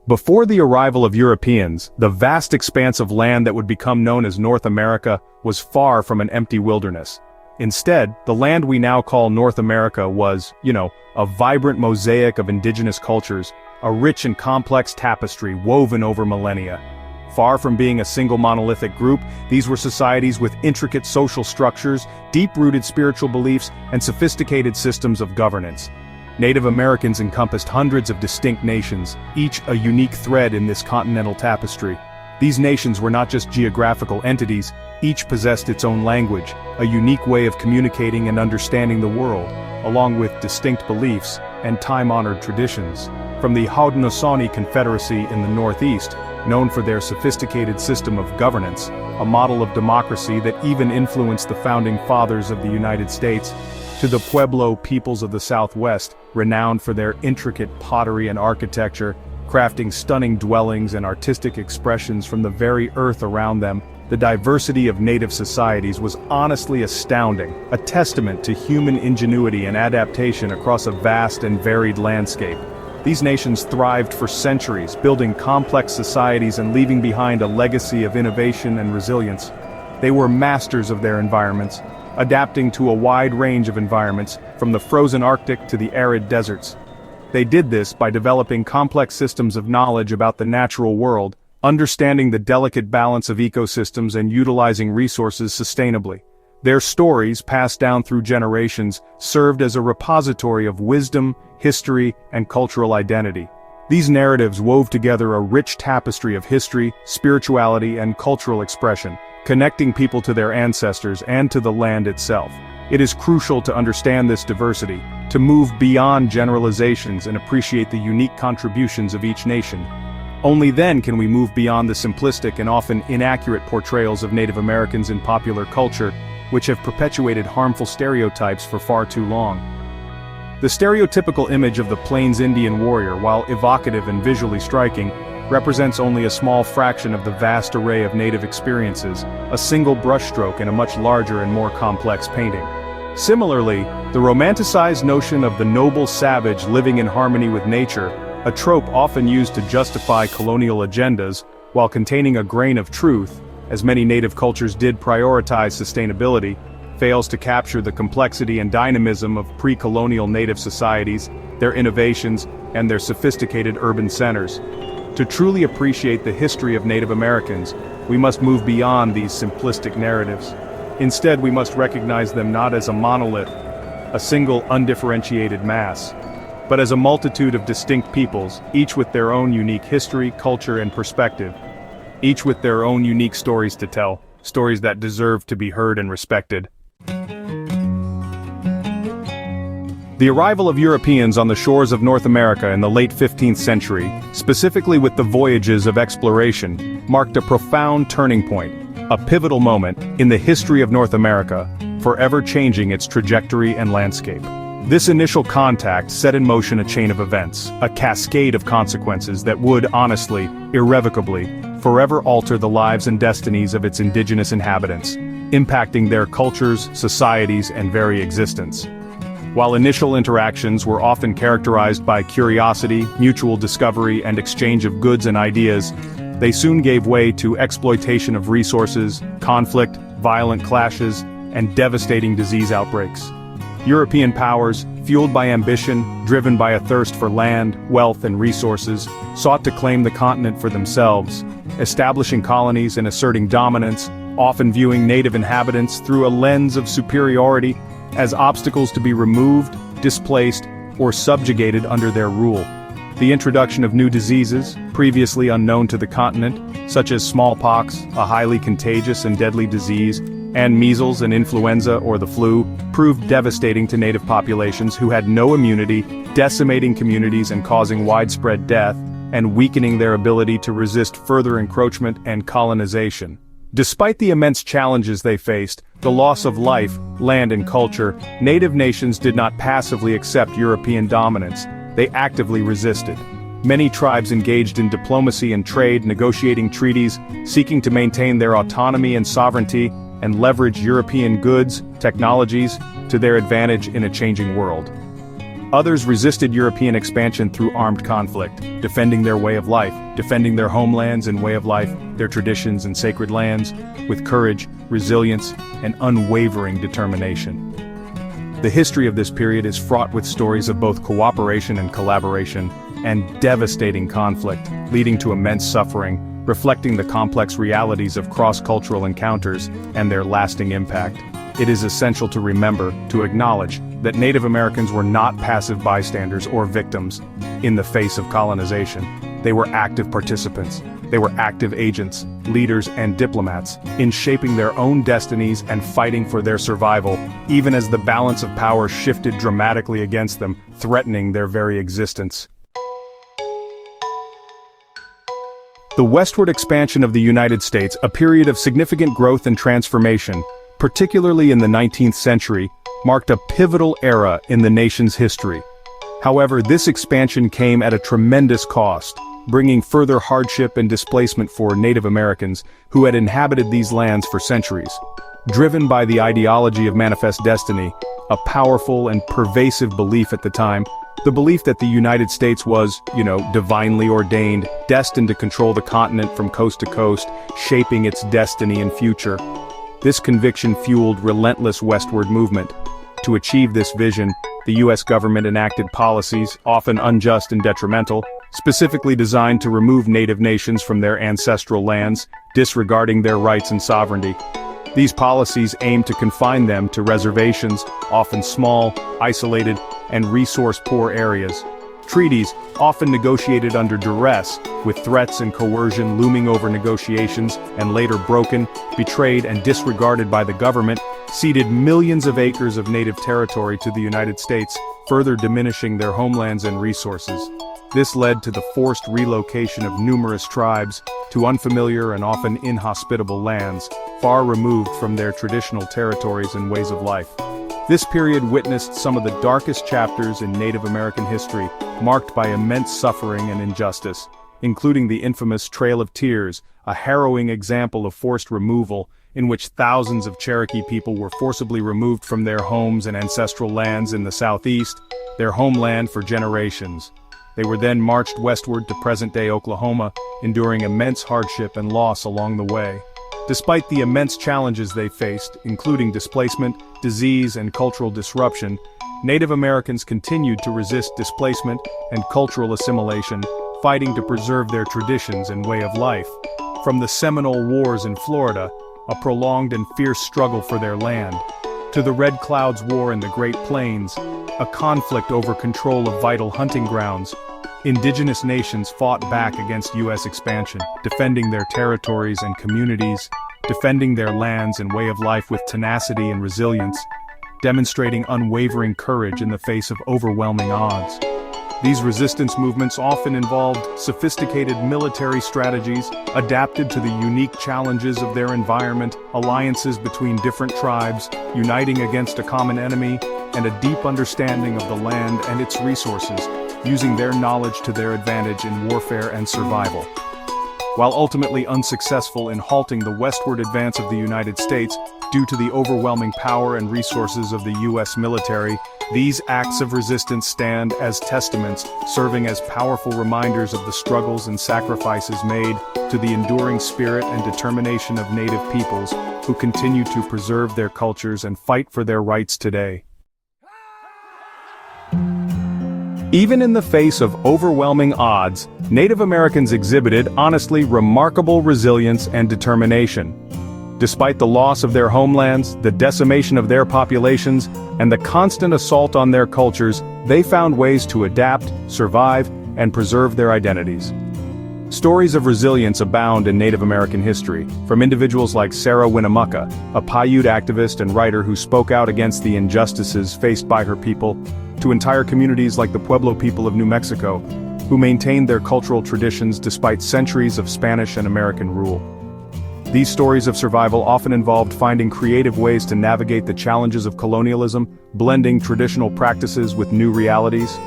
Before the arrival of Europeans, the vast expanse of land that would become known as North America was far from an empty wilderness. Instead, the land we now call North America was, a vibrant mosaic of indigenous cultures, a rich and complex tapestry woven over millennia. Far from being a single monolithic group, these were societies with intricate social structures, deep-rooted spiritual beliefs, and sophisticated systems of governance. Native Americans encompassed hundreds of distinct nations, each a unique thread in this continental tapestry. These nations were not just geographical entities, each possessed its own language, a unique way of communicating and understanding the world, along with distinct beliefs and time-honored traditions. From the Haudenosaunee Confederacy in the Northeast, known for their sophisticated system of governance, a model of democracy that even influenced the founding fathers of the United States, to the Pueblo peoples of the Southwest, renowned for their intricate pottery and architecture, crafting stunning dwellings and artistic expressions from the very earth around them, the diversity of native societies was honestly astounding, a testament to human ingenuity and adaptation across a vast and varied landscape. These nations thrived for centuries, building complex societies and leaving behind a legacy of innovation and resilience. They were masters of their environments, adapting to a wide range of environments, from the frozen Arctic to the arid deserts. They did this by developing complex systems of knowledge about the natural world, understanding the delicate balance of ecosystems and utilizing resources sustainably. Their stories, passed down through generations, served as a repository of wisdom, history, and cultural identity. These narratives wove together a rich tapestry of history, spirituality, and cultural expression, connecting people to their ancestors and to the land itself. It is crucial to understand this diversity, to move beyond generalizations and appreciate the unique contributions of each nation. Only then can we move beyond the simplistic and often inaccurate portrayals of Native Americans in popular culture, which have perpetuated harmful stereotypes for far too long. The stereotypical image of the Plains Indian warrior, while evocative and visually striking, represents only a small fraction of the vast array of Native experiences, a single brushstroke in a much larger and more complex painting. Similarly, the romanticized notion of the noble savage living in harmony with nature, a trope often used to justify colonial agendas, while containing a grain of truth, as many Native cultures did prioritize sustainability, fails to capture the complexity and dynamism of pre-colonial Native societies, their innovations, and their sophisticated urban centers. To truly appreciate the history of Native Americans, we must move beyond these simplistic narratives. Instead, we must recognize them not as a monolith, a single undifferentiated mass, but as a multitude of distinct peoples, each with their own unique history, culture, and perspective. Each with their own unique stories to tell, stories that deserve to be heard and respected. The arrival of Europeans on the shores of North America in the late 15th century, specifically with the voyages of exploration, marked a profound turning point, a pivotal moment, in the history of North America, forever changing its trajectory and landscape. This initial contact set in motion a chain of events, a cascade of consequences that would, honestly, irrevocably, forever alter the lives and destinies of its indigenous inhabitants, impacting their cultures, societies, and very existence. While initial interactions were often characterized by curiosity, mutual discovery, and exchange of goods and ideas, they soon gave way to exploitation of resources, conflict, violent clashes, and devastating disease outbreaks. European powers, fueled by ambition, driven by a thirst for land, wealth, and resources, sought to claim the continent for themselves, establishing colonies and asserting dominance, often viewing native inhabitants through a lens of superiority, as obstacles to be removed, displaced, or subjugated under their rule. The introduction of new diseases, previously unknown to the continent, such as smallpox, a highly contagious and deadly disease, and measles and influenza or the flu, proved devastating to native populations who had no immunity, decimating communities and causing widespread death, and weakening their ability to resist further encroachment and colonization. Despite the immense challenges they faced, the loss of life, land and culture, native nations did not passively accept European dominance, they actively resisted. Many tribes engaged in diplomacy and trade, negotiating treaties, seeking to maintain their autonomy and sovereignty, and leverage European goods, technologies, to their advantage in a changing world. Others resisted European expansion through armed conflict, defending their way of life, defending their homelands and way of life, their traditions and sacred lands, with courage, resilience, and unwavering determination. The history of this period is fraught with stories of both cooperation and collaboration, and devastating conflict, leading to immense suffering, reflecting the complex realities of cross-cultural encounters and their lasting impact. It is essential to remember, to acknowledge, that Native Americans were not passive bystanders or victims in the face of colonization. They were active participants. They were active agents, leaders, and diplomats in shaping their own destinies and fighting for their survival, even as the balance of power shifted dramatically against them, threatening their very existence. The westward expansion of the United States, a period of significant growth and transformation, particularly in the 19th century, marked a pivotal era in the nation's history. However, this expansion came at a tremendous cost, bringing further hardship and displacement for Native Americans who had inhabited these lands for centuries. Driven by the ideology of manifest destiny, a powerful and pervasive belief at the time, the belief that the United States was, divinely ordained, destined to control the continent from coast to coast, shaping its destiny and future. This conviction fueled relentless westward movement. To achieve this vision, the U.S. government enacted policies, often unjust and detrimental, specifically designed to remove Native nations from their ancestral lands, disregarding their rights and sovereignty. These policies aimed to confine them to reservations, often small, isolated, and resource-poor areas. Treaties, often negotiated under duress, with threats and coercion looming over negotiations, and later broken, betrayed, and disregarded by the government, ceded millions of acres of native territory to the United States, further diminishing their homelands and resources. This led to the forced relocation of numerous tribes to unfamiliar and often inhospitable lands, far removed from their traditional territories and ways of life. This period witnessed some of the darkest chapters in Native American history, marked by immense suffering and injustice, including the infamous Trail of Tears, a harrowing example of forced removal, in which thousands of Cherokee people were forcibly removed from their homes and ancestral lands in the southeast, their homeland for generations. They were then marched westward to present-day Oklahoma, enduring immense hardship and loss along the way. Despite the immense challenges they faced, including displacement, disease, and cultural disruption, Native Americans continued to resist displacement and cultural assimilation, fighting to preserve their traditions and way of life. From the Seminole Wars in Florida, a prolonged and fierce struggle for their land, to the Red Cloud's War in the Great Plains, a conflict over control of vital hunting grounds, indigenous nations fought back against U.S. expansion, defending their territories and communities, defending their lands and way of life with tenacity and resilience, demonstrating unwavering courage in the face of overwhelming odds. These resistance movements often involved sophisticated military strategies, adapted to the unique challenges of their environment, alliances between different tribes, uniting against a common enemy, and a deep understanding of the land and its resources, using their knowledge to their advantage in warfare and survival. While ultimately unsuccessful in halting the westward advance of the United States due to the overwhelming power and resources of the U.S. military, these acts of resistance stand as testaments, serving as powerful reminders of the struggles and sacrifices made, to the enduring spirit and determination of Native peoples who continue to preserve their cultures and fight for their rights today. Even in the face of overwhelming odds, Native Americans exhibited, honestly, remarkable resilience and determination. Despite the loss of their homelands, the decimation of their populations, and the constant assault on their cultures, they found ways to adapt, survive, and preserve their identities. Stories of resilience abound in Native American history, from individuals like Sarah Winnemucca, a Paiute activist and writer who spoke out against the injustices faced by her people, to entire communities like the Pueblo people of New Mexico, who maintained their cultural traditions despite centuries of Spanish and American rule. These stories of survival often involved finding creative ways to navigate the challenges of colonialism, blending traditional practices with new realities.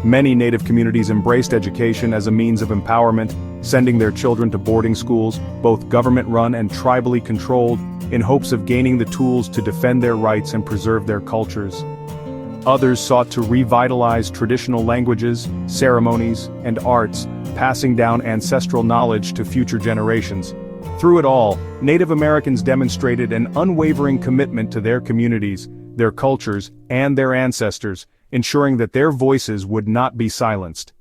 Many Native communities embraced education as a means of empowerment, sending their children to boarding schools, both government-run and tribally controlled, in hopes of gaining the tools to defend their rights and preserve their cultures. Others sought to revitalize traditional languages, ceremonies, and arts, passing down ancestral knowledge to future generations. Through it all, Native Americans demonstrated an unwavering commitment to their communities, their cultures, and their ancestors, ensuring that their voices would not be silenced.